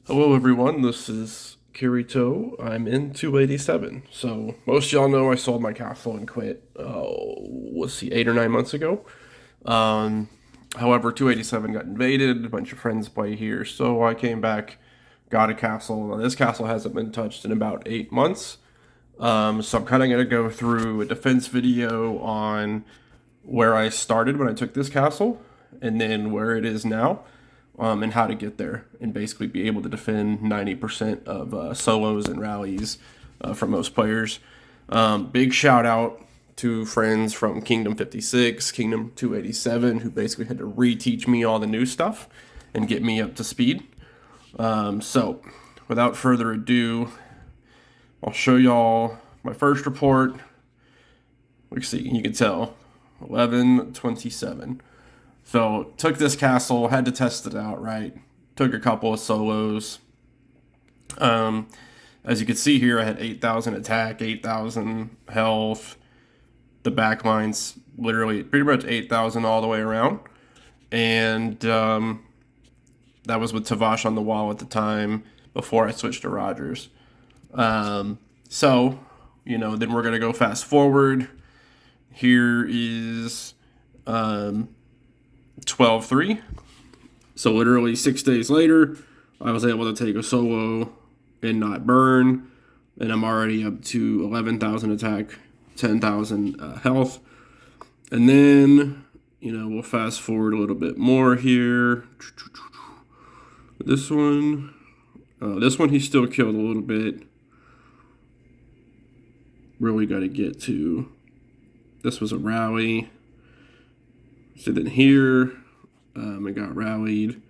Hello everyone, this is Kirito. I'm in 287. So most of y'all know I sold my castle and quit, let's see, 8 or 9 months ago. Um, However, 287 got invaded, a bunch of friends play here, so I came back, got a castle. Now, this castle hasn't been touched in about 8 months. So I'm kind of going to go through a defense video on where I started when I took this castle, and then where it is now, and how to get there, and basically be able to defend 90% of solos and rallies for most players. Big shout out to friends from Kingdom 56, Kingdom 287, who basically had to reteach me all the new stuff and get me up to speed. So, without further ado, I'll show y'all my first report. Let's see, you can tell 1127. So took this castle, had to test it out, right? Took a couple of solos. Um, as you can see here, I had 8,000 attack, 8,000 health. The backline's literally pretty much 8,000 all the way around. And that was with Tavash on the wall at the time before I switched to Rogers. So, then we're going to go fast forward. Here is 12-3. So literally 6 days later, I was able to take a solo and not burn. And I'm already up to 11,000 attack, 10,000 health. And then, we'll fast forward a little bit more here. This one he still killed a little bit. Really got to get to. This was a rally. So then here, I got rallied.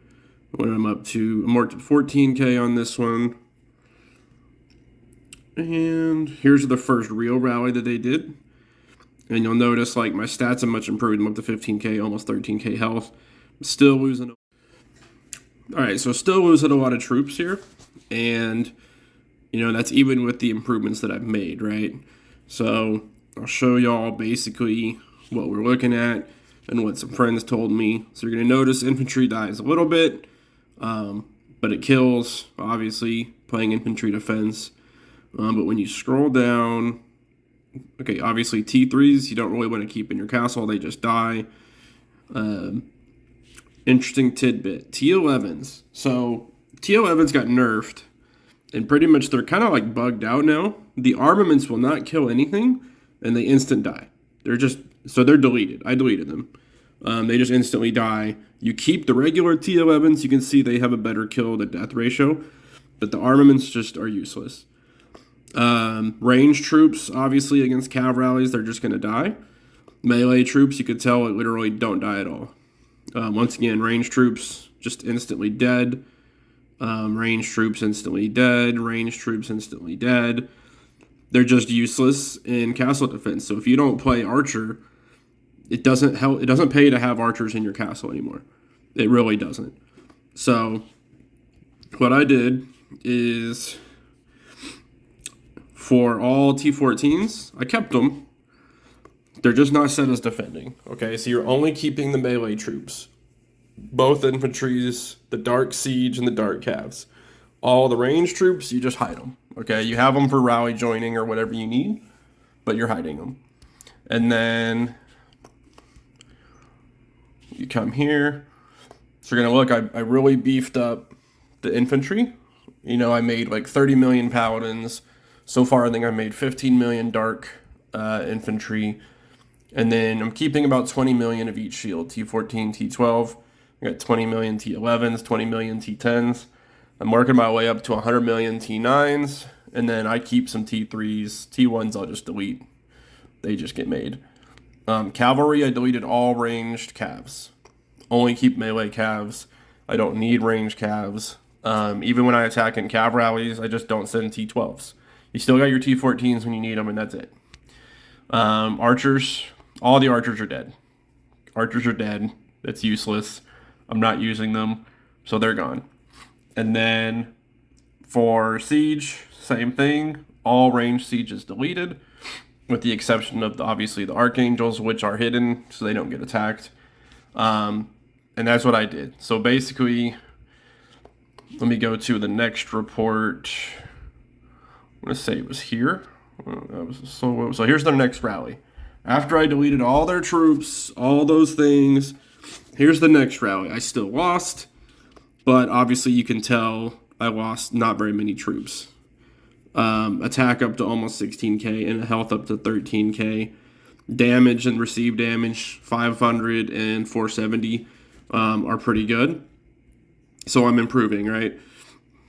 When I'm up to, I'm marked at 14K on this one. And here's the first real rally that they did. And you'll notice, like, my stats have much improved. I'm up to 15K, almost 13K health. Still losing. All right, so still losing a lot of troops here. And, that's even with the improvements that I've made, right? So I'll show y'all basically what we're looking at and what some friends told me. So you're going to notice infantry dies a little bit, but it kills, obviously, playing infantry defense. But when you scroll down, okay, obviously T3s you don't really want to keep in your castle. They just die. Interesting tidbit. T11s. So T11s got nerfed, and pretty much they're kind of like bugged out now. The armaments will not kill anything, and they instant die. They're deleted. I deleted them. They just instantly die. You keep the regular T11s. You can see they have a better kill to death ratio, but the armaments just are useless. Range troops, obviously, against cav rallies, they're just going to die. Melee troops, you could tell, it literally don't die at all. Once again, range troops, just instantly dead. Range troops, instantly dead. Range troops, instantly dead. They're just useless in castle defense. So if you don't play archer, it doesn't help. It doesn't pay to have archers in your castle anymore. It really doesn't. So what I did is, for all T14s, I kept them. They're just not set as defending. Okay, so you're only keeping the melee troops. Both infantries, the dark siege and the dark calves. All the range troops, you just hide them. Okay, you have them for rally joining or whatever you need, but you're hiding them. And then you come here. So you're going to look, I really beefed up the infantry. I made like 30 million paladins. So far, I think I made 15 million dark infantry. And then I'm keeping about 20 million of each shield. T14, T12. I got 20 million T11s, 20 million T10s. I'm working my way up to 100 million T9s. And then I keep some T3s. T1s I'll just delete. They just get made. Cavalry, I deleted all ranged calves. Only keep melee calves. I don't need ranged calves. Even when I attack in cav rallies, I just don't send T12s. You still got your T14s when you need them, and that's it. Archers, all the archers are dead. Archers are dead. That's useless. I'm not using them, so they're gone. And then for siege, same thing. All ranged siege is deleted, with the exception of obviously the archangels, which are hidden, so they don't get attacked. And that's what I did. So basically, Let me go to the next report. I'm going to say it was here. So here's their next rally. After I deleted all their troops, all those things, here's the next rally. I still lost, but obviously you can tell I lost not very many troops. Attack up to almost 16k and health up to 13k. Damage and received damage 500 and 470 are pretty good. So I'm improving, right?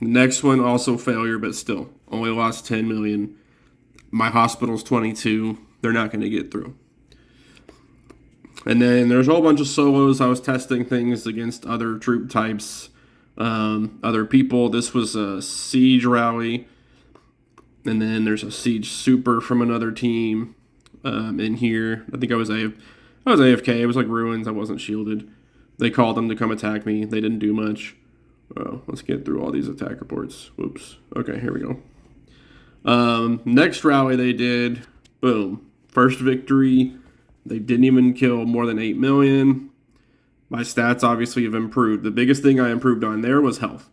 The next one also failure, but still only lost 10 million. My hospital's 22. They're not going to get through. And then there's a whole bunch of solos. I was testing things against other troop types, other people. This was a siege rally. And then there's a siege super from another team in here. I think I was AFK. It was like ruins. I wasn't shielded. They called them to come attack me. They didn't do much. Oh, let's get through all these attack reports. Whoops. Okay, here we go. Next rally they did. Boom. First victory. They didn't even kill more than 8 million. My stats obviously have improved. The biggest thing I improved on there was health.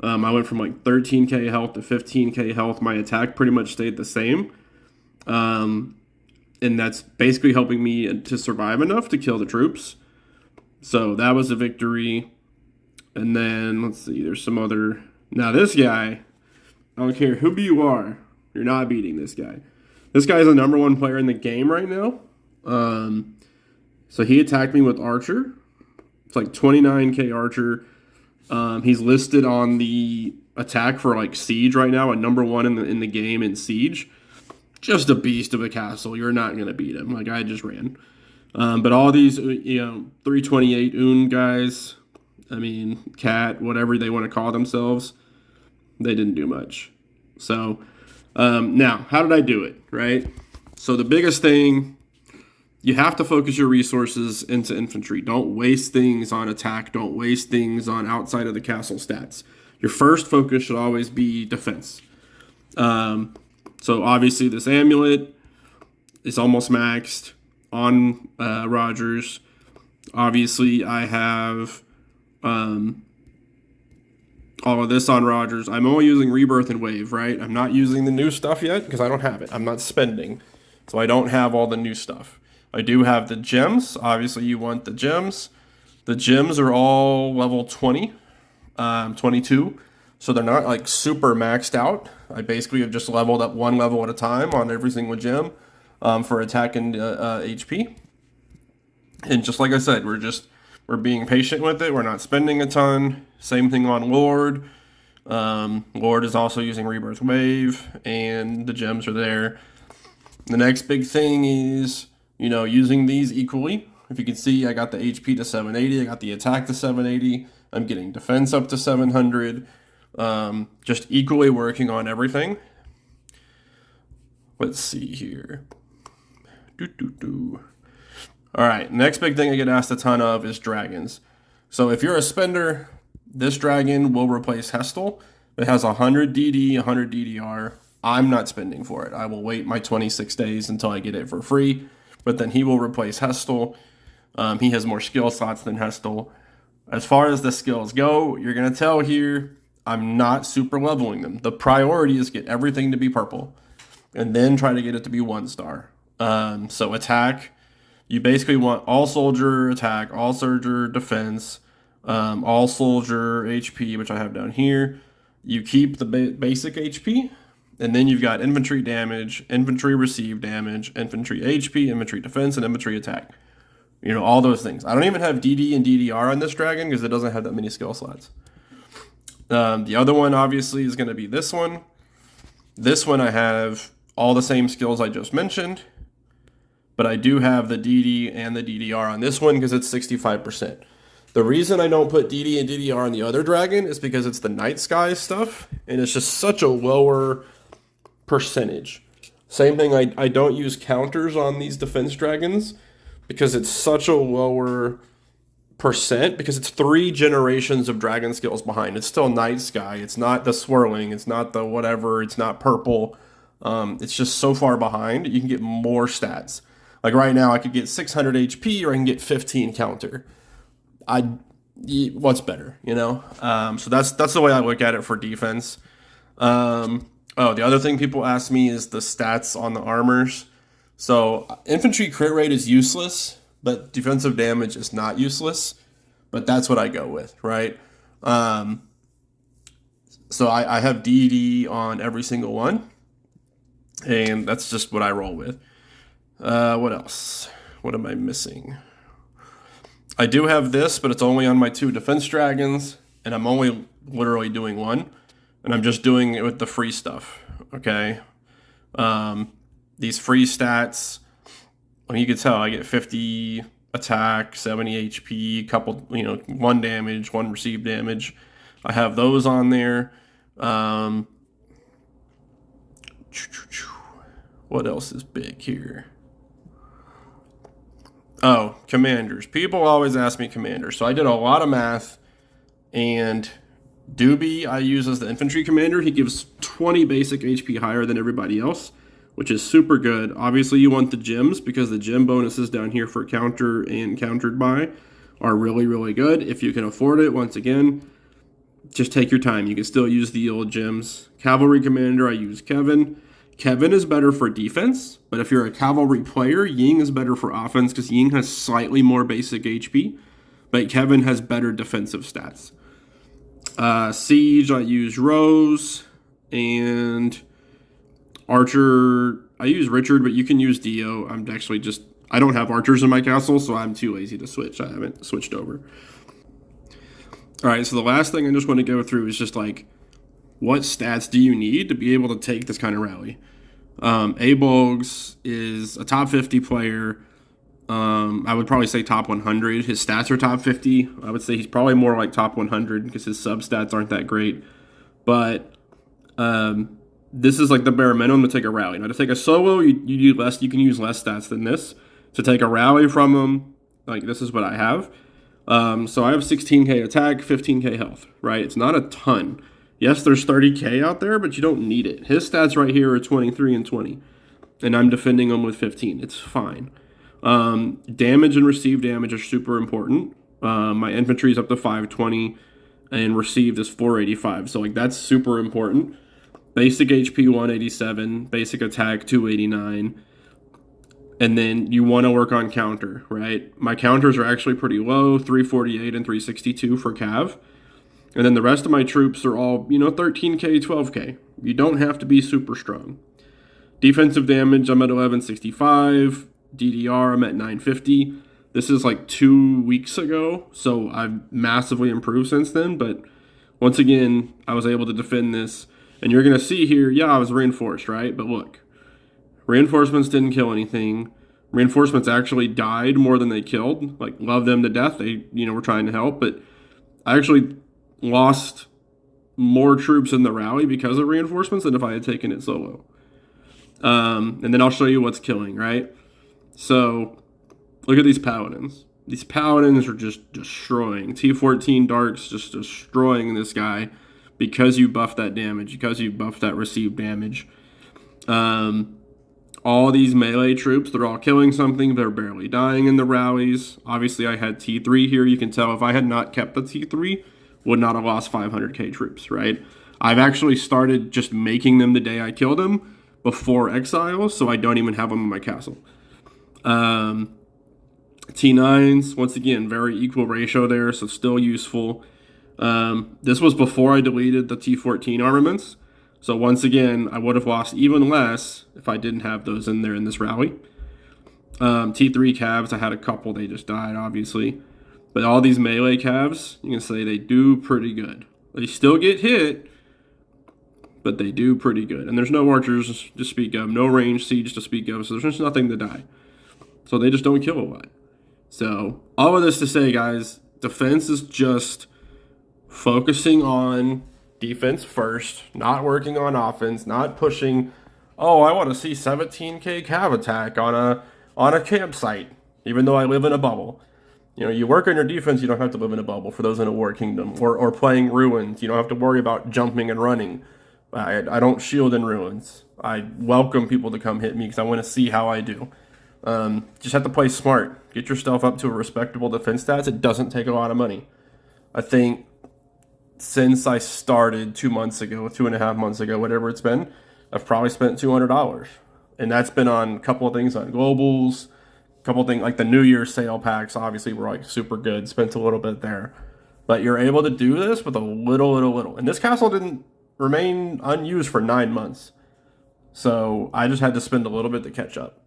I went from like 13k health to 15k health. My attack pretty much stayed the same. And that's basically helping me to survive enough to kill the troops. So that was a victory. And then, let's see, there's some other... Now this guy, I don't care who you are, you're not beating this guy. This guy is the number one player in the game right now. So he attacked me with Archer. It's like 29k Archer. He's listed on the attack for like Siege right now, at number one in the game in Siege. Just a beast of a castle. You're not going to beat him. Like, I just ran. But all these, 328 Un guys, I mean, Cat, whatever they want to call themselves, they didn't do much. So, now, how did I do it, right? So the biggest thing, you have to focus your resources into infantry. Don't waste things on attack. Don't waste things on outside of the castle stats. Your first focus should always be defense. So obviously this amulet is almost maxed on Rogers. Obviously I have all of this on Rogers. I'm only using Rebirth and Wave, right? I'm not using the new stuff yet because I don't have it. I'm not spending. So I don't have all the new stuff. I do have the gems. Obviously you want the gems. The gems are all level 20, 22. So they're not like super maxed out. I basically have just leveled up one level at a time on every single gem for attack and HP. And just like I said, we're being patient with it. We're not spending a ton. Same thing on Lord. Lord is also using Rebirth Wave, and the gems are there. The next big thing is, using these equally. If you can see, I got the HP to 780. I got the attack to 780. I'm getting defense up to 700. Just equally working on everything. Let's see here. All right, next big thing I get asked a ton of is dragons. So if you're a spender, this dragon will replace Hestel. It has 100 DD, 100 DDR. I'm not spending for it. I will wait my 26 days until I get it for free. But then he will replace Hestel. He has more skill slots than Hestel. As far as the skills go, you're going to tell here, I'm not super leveling them. The priority is get everything to be purple. And then try to get it to be 1 star. So attack, you basically want all soldier attack, all soldier defense, all soldier HP, which I have down here. You keep the basic HP. And then you've got infantry damage, infantry receive damage, infantry HP, infantry defense, and infantry attack. All those things. I don't even have DD and DDR on this dragon because it doesn't have that many skill slots. The other one, obviously, is going to be this one. This one I have all the same skills I just mentioned, but I do have the DD and the DDR on this one because it's 65%. The reason I don't put DD and DDR on the other dragon is because it's the night sky stuff, and it's just such a lower percentage. Same thing, I don't use counters on these defense dragons because it's such a lower percent, because it's 3 generations of dragon skills behind. It's still night sky. It's not the swirling. It's not the whatever. It's not purple. It's just so far behind. You can get more stats. Like right now, I could get 600 HP or I can get 15 counter. what's better, you know? So that's the way I look at it for defense. The other thing people ask me is the stats on the armors. So infantry crit rate is useless, but defensive damage is not useless. But that's what I go with, right? Um, so I have DD on every single one, and that's just what I roll with. What else? What am I missing? I do have this, but it's only on my 2 defense dragons, and I'm only literally doing one, and I'm just doing it with the free stuff. Okay, these free stats. I mean, you can tell I get 50 attack, 70 HP, couple, 1 damage, 1 received damage. I have those on there. What else is big here? Oh, commanders. People always ask me commanders. So I did a lot of math, and Doobie I use as the infantry commander. He gives 20 basic HP higher than everybody else, which is super good. Obviously, you want the gems because the gem bonuses down here for counter and countered by are really, really good. If you can afford it, once again, just take your time. You can still use the old gems. Cavalry commander, I use Kevin. Kevin is better for defense, but if you're a cavalry player, Ying is better for offense because Ying has slightly more basic HP, but Kevin has better defensive stats. Siege, I use Rose, and Archer, I use Richard, but you can use Dio. I don't have archers in my castle, so I'm too lazy to switch. I haven't switched over. All right, so the last thing I just want to go through is just like, what stats do you need to be able to take this kind of rally? Abogs is a top 50 player. I would probably say top 100. His stats are top 50. I would say he's probably more like top 100 because his sub stats aren't that great. But this is like the bare minimum to take a rally. Now, to take a solo, you can use less stats than this. To take a rally from him, like this is what I have. So I have 16k attack, 15k health, right? It's not a ton. Yes, there's 30k out there, but you don't need it. His stats right here are 23 and 20, and I'm defending him with 15. It's fine. Damage and received damage are super important. My infantry is up to 520, and received is 485. So like that's super important. Basic HP 187, basic attack 289. And then you want to work on counter, right? My counters are actually pretty low, 348 and 362 for Cav. And then the rest of my troops are all, 13k, 12k. You don't have to be super strong. Defensive damage, I'm at 1165. DDR, I'm at 950. This is like 2 weeks ago, so I've massively improved since then. But once again, I was able to defend this. And you're going to see here, yeah, I was reinforced, right? But look, reinforcements didn't kill anything. Reinforcements actually died more than they killed. Like, love them to death. They, were trying to help. But I actually lost more troops in the rally because of reinforcements than if I had taken it solo. And then I'll show you what's killing, right? So, look at these paladins. These paladins are just destroying. T14 Darks just destroying this guy because you buff that damage, because you buff that received damage. All these melee troops, they're all killing something. They're barely dying in the rallies. Obviously, I had T3 here. You can tell if I had not kept the T3, would not have lost 500k troops, right? I've actually started just making them the day I killed them before exile, so I don't even have them in my castle. T9s, once again, very equal ratio there, so still useful. This was before I deleted the T14 armaments, so once again, I would have lost even less if I didn't have those in there in this rally. T3 calves, I had a couple, they just died, obviously. But all these melee calves, you can say they do pretty good. They still get hit, but they do pretty good. And there's no archers to speak of, no range siege to speak of, so there's just nothing to die. So they just don't kill a lot. So all of this to say, guys, defense is just focusing on defense first, not working on offense, not pushing, oh, I want to see 17k cav attack on a campsite, even though I live in a bubble. You work on your defense, you don't have to live in a bubble for those in a war kingdom. Or playing ruins, you don't have to worry about jumping and running. I don't shield in ruins. I welcome people to come hit me because I want to see how I do. Just have to play smart. Get yourself up to a respectable defense stats. It doesn't take a lot of money. I think since I started 2 months ago, 2.5 months ago, whatever it's been, I've probably spent $200. And that's been on a couple of things on globals, a couple of things like the New Year's sale packs, obviously, were like super good, spent a little bit there. But you're able to do this with a little. And this castle didn't remain unused for 9 months. So I just had to spend a little bit to catch up.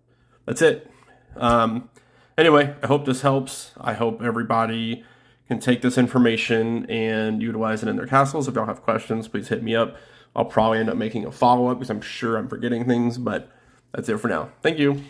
That's it. Um, anyway, I hope this helps. I hope everybody can take this information and utilize it in their castles. If y'all have questions, please hit me up. I'll probably end up making a follow up because I'm sure I'm forgetting things, but that's it for now. Thank you.